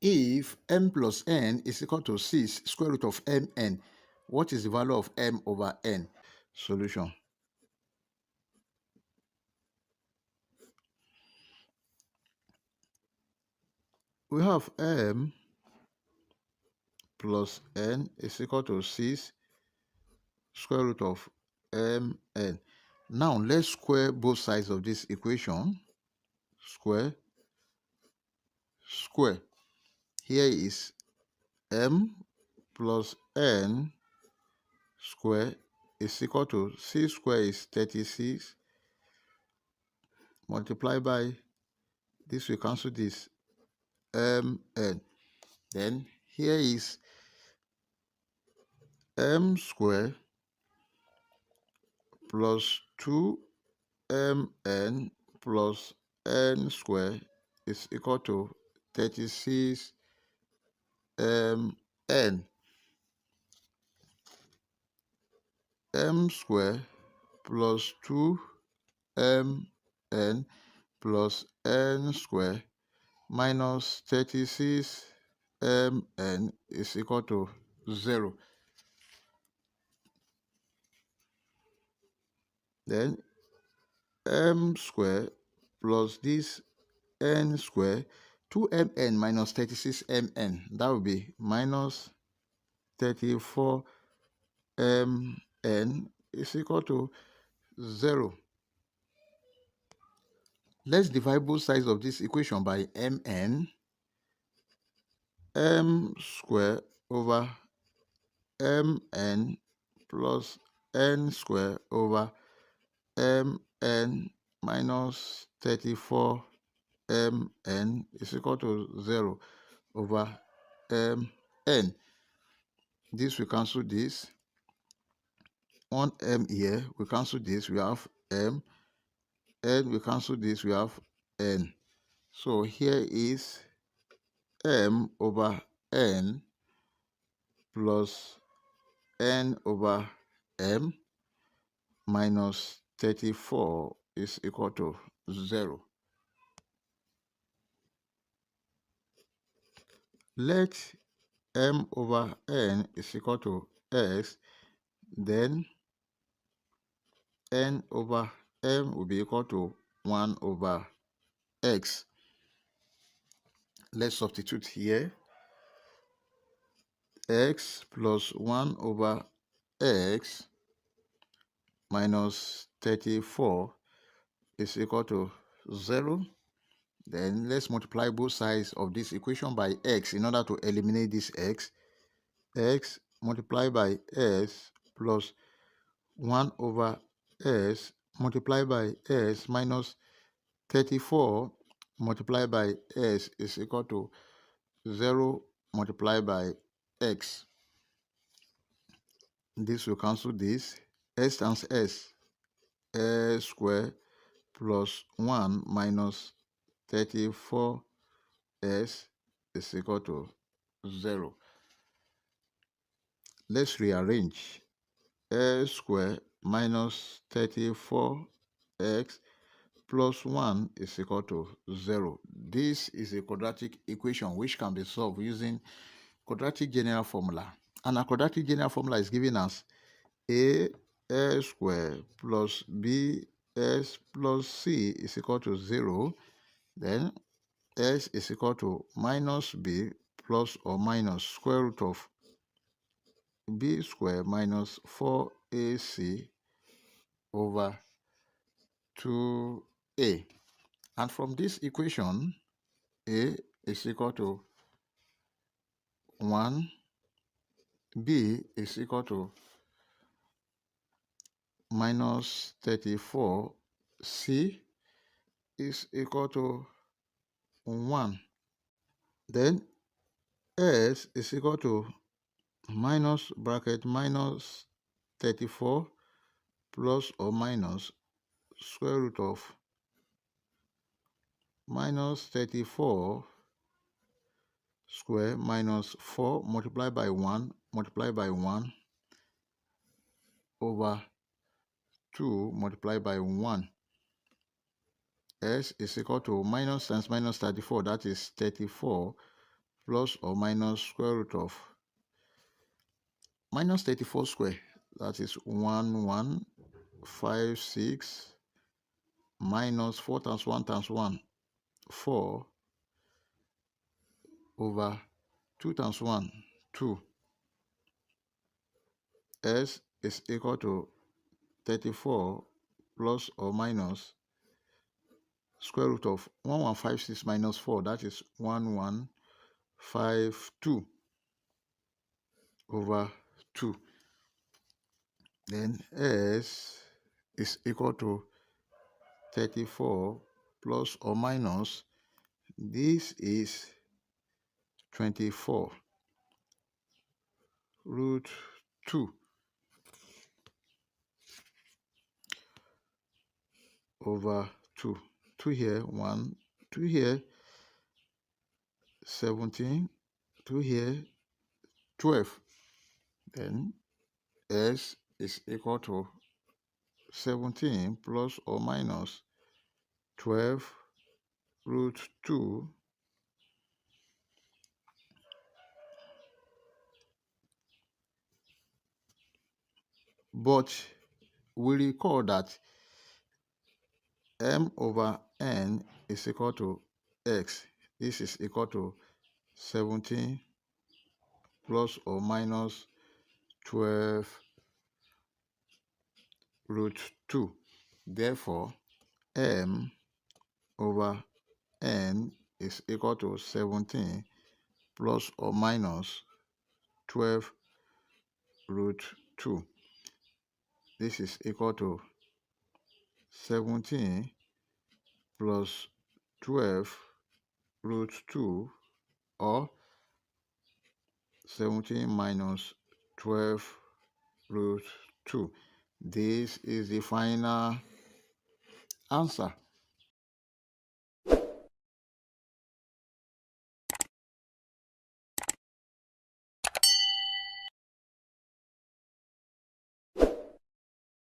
If m plus n is equal to 6 square root of mn, what is the value of m over n? Solution. We have m plus n is equal to 6 square root of mn. Now let's square both sides of this equation. Square. Here is m plus n square is equal to 6 square is 36 multiplied by this, we cancel this, mn. Then here is m square plus 2mn plus n square is equal to 36 mn. M square plus 2mn plus n square minus 36 mn is equal to 0. Then m square plus this n square, 2mn minus 36mn, that will be minus 34 mn is equal to 0. Let's divide both sides of this equation by mn. M square over mn plus n square over mn minus 34 mn is equal to 0 over mn. This we cancel this. 1m here, we cancel this, we have m. And we cancel this, we have n. So here is m over n plus n over m minus 34 is equal to 0. Let m over n is equal to x, then n over m will be equal to 1 over x. Let's substitute here. X plus 1 over x minus 34 is equal to 0. Then let's multiply both sides of this equation by x in order to eliminate this x. X multiplied by s plus 1 over s multiplied by s minus 34 multiplied by s is equal to 0 multiplied by x. This will cancel this. S times s, s square plus 1 minus 34s is equal to 0. Let's rearrange. S square minus 34x plus 1 is equal to 0. This is a quadratic equation which can be solved using quadratic general formula. And a quadratic general formula is giving us a s square plus b s plus c is equal to 0. Then s is equal to minus b plus or minus square root of b square minus 4ac over 2a. And from this equation, a is equal to 1, b is equal to minus 34, c is equal to 1. Then s is equal to minus bracket minus 34 plus or minus square root of minus 34 square minus 4 multiplied by 1 over 2 multiplied by 1. S is equal to minus times minus 34, that is 34 plus or minus square root of minus 34 square. That is 1156 minus 4 times 1 times 1, 4 over 2 times 1, 2. S is equal to 34 plus or minus square root of 1156 minus 4, that is 1152 over 2. Then S is equal to 34 plus or minus, this is 24 root 2 over 2. 2 here, 1, 2 here, 17, 2 here, 12. Then S is equal to 17 plus or minus 12 root 2 but we recall that m over n is equal to x. This is equal to 17 plus or minus 12 root 2. Therefore, m over n is equal to 17 plus or minus 12 root 2. This is equal to 17 plus 12 root 2, or 17 minus 12 root 2. This is the final answer.